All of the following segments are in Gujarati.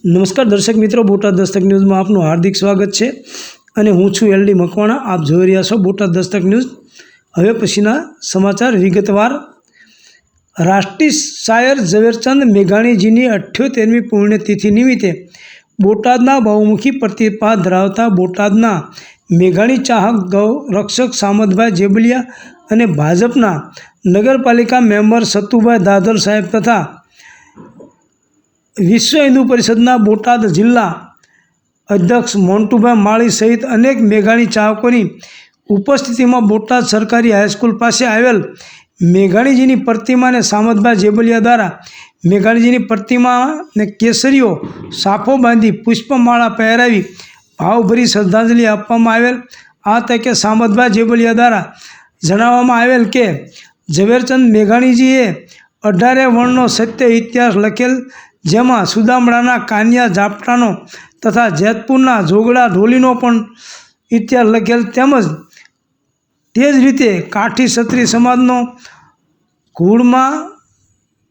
નમસ્કાર દર્શક મિત્રો, બોટાદ દસ્તક ન્યૂઝમાં આપનું હાર્દિક સ્વાગત છે અને હું છું એલડી મકવાણા। આપ જોઈ રહ્યા છો બોટાદ દસ્તક ન્યૂઝ। હવે પછીના સમાચાર વિગતવાર। રાષ્ટ્રીય શાયર ઝવેરચંદ મેઘાણીજીની 78મી પુણ્યતિથિ નિમિત્તે બોટાદના બહુમુખી પ્રતિભા ધરાવતા બોટાદના મેઘાણી ચાહક ગૌરક્ષક સામતભાઈ જેબલિયા અને ભાજપના નગરપાલિકા મેમ્બર સતુભાઈ દાદલ સાહેબ તથા વિશ્વ હિન્દુ પરિષદના બોટાદ જિલ્લા અધ્યક્ષ મોન્ટુભાઈ માળી સહિત અનેક મેઘાણી ચાહકોની ઉપસ્થિતિમાં બોટાદ સરકારી હાઈસ્કૂલ પાસે આવેલ મેઘાણીજીની પ્રતિમાને સામતભાઈ જેબલિયા દ્વારા મેઘાણીજીની પ્રતિમાને કેસરીઓ સાફો બાંધી પુષ્પમાળા પહેરાવી ભાવભરી શ્રદ્ધાંજલિ આપવામાં આવેલ। આ તકે સામતભાઈ જેબલિયા દ્વારા જણાવવામાં આવેલ કે ઝવેરચંદ મેઘાણીજીએ 18 વર્ણનો સત્ય ઇતિહાસ લખેલ, જેમાં સુદામડાના કાનિયા ઝાપટાનો તથા જેતપુરના જોગડા ઢોલીનો પણ ઇતિહાસ લખેલ, તેમજ તે જ રીતે કાઠી ક્ષત્રિય સમાજનો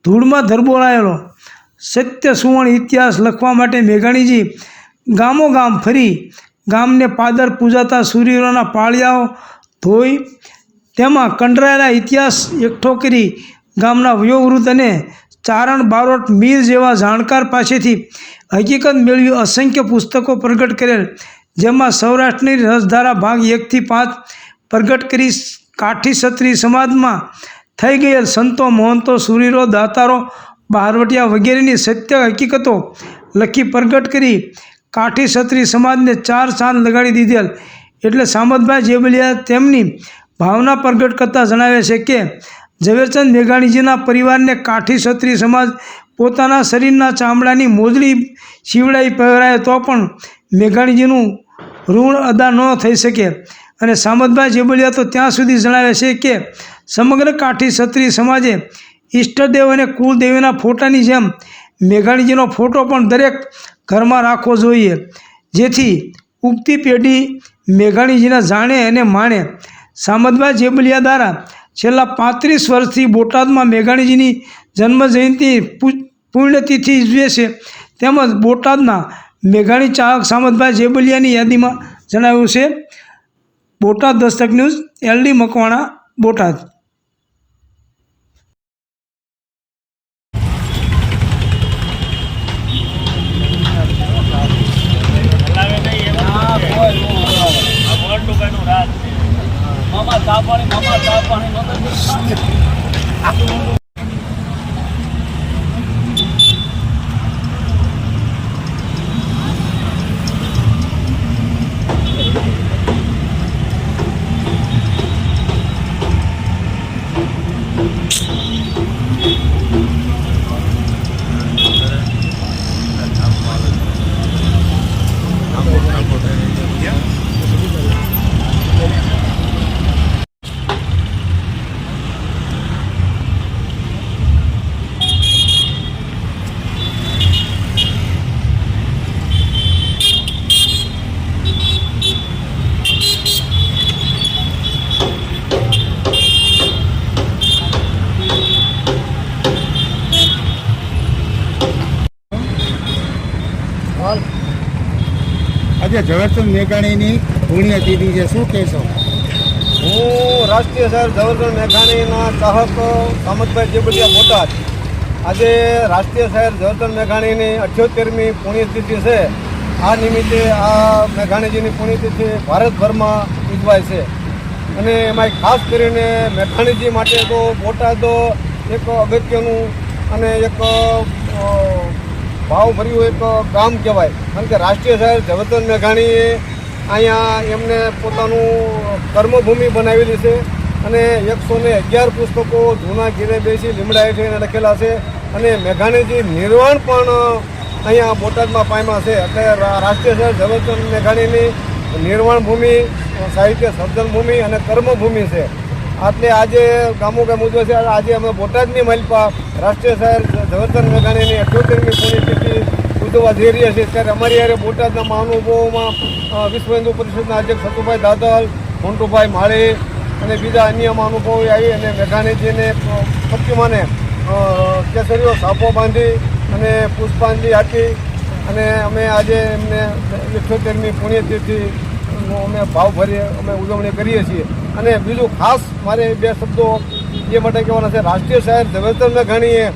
ધૂળમાં ધરબોળાયેલો સત્ય સુવર્ણ ઇતિહાસ લખવા માટે મેઘાણીજી ગામો ગામ ફરી ગામને પાદર પૂજાતા સૂર્યના પાળિયાઓ ધોઈ તેમાં કંડરાયેલા ઇતિહાસ એકઠો કરી ગામના વયોવૃદ્ધ અને ચારણ બારોટ મીર જેવા જાણકાર પાસેથી હકીકત મેળવી અસંખ્ય પુસ્તકો પ્રગટ કરેલ, જેમાં સૌરાષ્ટ્રની રસધારા ભાગ 1 થી 5 પ્રગટ કરી કાઠી ક્ષત્રિય સમાજમાં થઈ ગયેલ સંતો, મહંતો, સુરીરો, દાતારો, બહારવટિયા વગેરેની સત્ય હકીકતો લખી પ્રગટ કરી કાઠી ક્ષત્રિય સમાજને 4 ચાંદ લગાડી દીધેલ। એટલે સામતભાઈ જેબલિયા તેમની ભાવના પ્રગટ કરતા જણાવે છે કે ઝવેરચંદ મેઘાણીજીના પરિવારને કાઠી ક્ષત્રિય સમાજ પોતાના શરીરના ચામડાની મોજડી શિવડાઈ પહેરાય તો પણ મેઘાણીજીનું ઋણ અદા ન થઈ શકે। અને સામતભાઈ જેબલિયા તો ત્યાં સુધી જણાવે છે કે સમગ્ર કાઠી ક્ષત્રિય સમાજે ઈષ્ટદેવ અને કુળદેવીના ફોટાની જેમ મેઘાણીજીનો ફોટો પણ દરેક ઘરમાં રાખવો જોઈએ, જેથી ઉગતી પેઢી મેઘાણીજીને જાણે અને માણે। સામતભાઈ જેબલિયા દ્વારા છેલ્લા 35 વર્ષથી બોટાદમાં મેઘાણીજીની જન્મજયંતિ પુણ્યતિથિ ઉજવે છે, તેમજ બોટાદના મેઘાણી ચાહક સામતભાઈ જેબલિયાની યાદીમાં જણાવ્યું છે। Botad Dastak news, L D Makwana, Botad. આજે ઝવેરચંદ મેઘાણીની પુણ્યતિથિ છે, શું કહેશો? હું રાષ્ટ્રીય શાયર ઝવેરચંદ મેઘાણીના ચાહક સામતભાઈ જેબલિયા બોટાદ। આજે રાષ્ટ્રીય શાયર ઝવેરચંદ મેઘાણીની 78મી પુણ્યતિથિ છે। આ નિમિત્તે આ મેઘાણીજીની પુણ્યતિથિ ભારતભરમાં ઉજવાય છે અને એમાં ખાસ કરીને મેઘાણીજી માટે તો બોટાદ એક અગત્યનું અને એક ભાવભર્યું એક ગામ કહેવાય, કારણ કે રાષ્ટ્રીય શાયર ઝવેરચંદ મેઘાણીએ અહીંયા એમને પોતાનું કર્મભૂમિ બનાવેલી છે અને 111 પુસ્તકો જૂના ગીરે બેસી લીમડા હેઠે લખેલા છે અને મેઘાણીજી નિર્વાણ પણ અહીંયા બોટાદમાં પામ્યા છે। એટલે રાષ્ટ્રીય શાયર ઝવેરચંદ મેઘાણીની નિર્વાણ ભૂમિ, સાહિત્ય સર્જન ભૂમિ અને કર્મભૂમિ છે। એટલે આજે ગામો ગામ ઉજવે છે। આજે અમે બોટાદની માલપા રાષ્ટ્રીય શાયર ઝવેરચંદ મેઘાણીની 78મી પુણ્યતિથિ ઉજવવા જઈ રહ્યા છીએ। ત્યારે અમારી યારે બોટાદના મહાનુભાવોમાં વિશ્વ હિન્દુ પરિષદના અધ્યક્ષ સતુભાઈ દાદલ, મોન્ટુભાઈ માળી અને બીજા અન્ય મહાનુભાવો આવી અને મેઘાણીજીને પ્રતિમાને કેસરીઓ સાફો બાંધી અને પુષ્પાંજલિ આપી અને અમે આજે એમને 78મી પુણ્યતિથિનો અમે ભાવભરી અમે ઉજવણી કરીએ છીએ. અને બીજું ખાસ મારે 2 શબ્દો એ માટે કહેવાના છે. રાષ્ટ્રીય શાયર ઝવેરચંદ મેઘાણીએ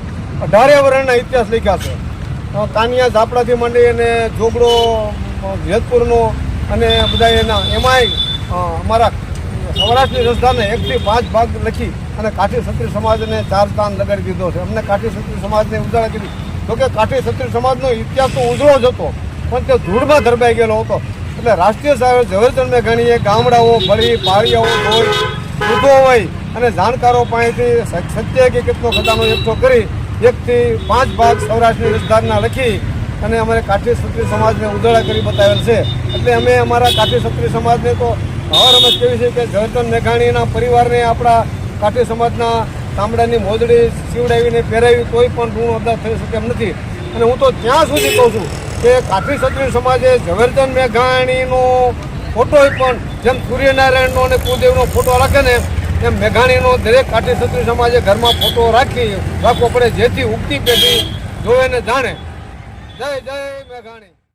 18 વર્ષના ઇતિહાસ લખ્યા છે. કાનિયા ઝાપડાથી માંડી અને જોગડો જેતપુરનો અને બધા એમાંય અમારા સૌરાષ્ટ્રની રસધાને 1 થી 5 ભાગ લખી અને કાઠી ક્ષત્રિય સમાજને 4 સ્થાન લગાડી દીધો છે. અમને કાઠી ક્ષત્રિય સમાજને ઉજાળા કરી. જોકે કાઠી ક્ષત્રિય સમાજનો ઇતિહાસ તો ઉજળો જ હતો, પણ તે ધૂળમાં ધરબાઈ ગયેલો હતો. એટલે રાષ્ટ્રીય શાયર ઝવેરચંદ મેઘાણીએ ગામડાઓ, ભળી, પાળિયાઓ, હોય, વૃદ્ધો હોય અને જાણકારો પાસેથી સત્ય હકીકતનો ખજાનો એકઠો કરી 1 થી 5 ભાગ સૌરાષ્ટ્રની રસધારના લખી અને અમારે કાઠી ક્ષત્રિય સમાજને ઉજાળા કરી બતાવેલ છે. એટલે અમે અમારા કાઠી ક્ષત્રિય સમાજને તો હવારમત કહેવી છે કે ઝવેરચંદ મેઘાણીના પરિવારને આપણા કાઠી સમાજના તાંબડાની મોજડી સીવડાવીને પહેરાવી તોય પણ ઋણ અદા થઈ શકે એમ નથી. અને હું તો ત્યાં સુધી કહું છું કે કાઠી ક્ષત્રિય સમાજે ઝવેરચંદ મેઘાણીનો ફોટો પણ જેમ સૂર્યનારાયણનો અને કુળદેવનો ફોટો રાખે ને એમ મેઘાણીનો દરેક કાઠી ક્ષત્રિય સમાજે ઘરમાં ફોટો રાખવો પડે, જેથી ઉગતી પેઢી જોવે ને જાણે. જય જય મેઘાણી.